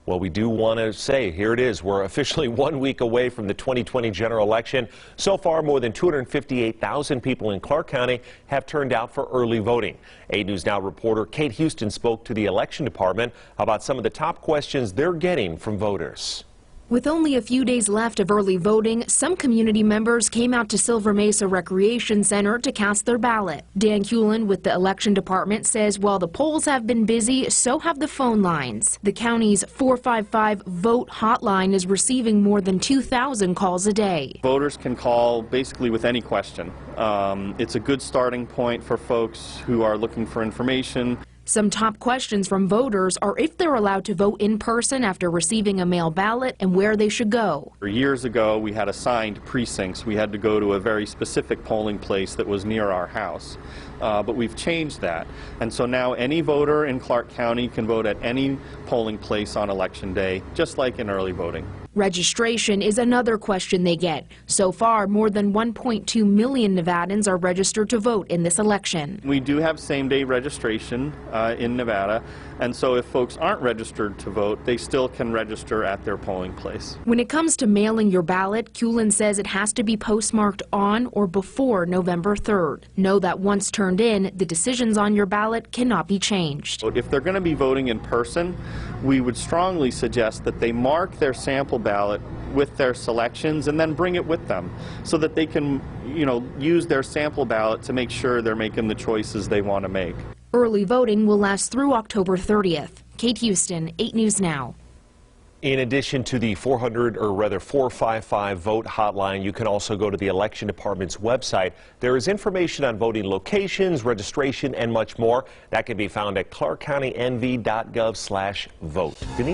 Well, we do want to say, here it is, we're officially 1 week away from the 2020 general election. So far, more than 258,000 people in Clark County have turned out for early voting. 8 News Now reporter Kate Houston spoke to the election department about some of the top questions they're getting from voters. With only a few days left of early voting, some community members came out to Silver Mesa Recreation Center to cast their ballot. Dan Cullen with the election department says while the polls have been busy, so have the phone lines. The county's 455-VOTE hotline is receiving more than 2,000 calls a day. Voters can call basically with any question. It's a good starting point for folks who are looking for information. Some top questions from voters are if they're allowed to vote in person after receiving a mail ballot and where they should go. Years ago, we had assigned precincts. We had to go to a very specific polling place that was near our house. But we've changed that. And so now any voter in Clark County can vote at any polling place on Election Day, just like in early voting. Registration is another question they get. So far, more than 1.2 million Nevadans are registered to vote in this election. We do have same-day registration in Nevada, and so if folks aren't registered to vote, they still can register at their polling place. When it comes to mailing your ballot, Cullen says it has to be postmarked on or before November 3rd. Know that once turned in, the decisions on your ballot cannot be changed. If they're going to be voting in person, we would strongly suggest that they mark their sample ballot with their selections and then bring it with them so that they can, use their sample ballot to make sure they're making the choices they want to make. Early voting will last through October 30th. Kate Houston, 8 News Now. In addition to the 455-VOTE hotline, you can also go to the election department's website. There is information on voting locations, registration, and much more. That can be found at clarkcountynv.gov/vote. Denise?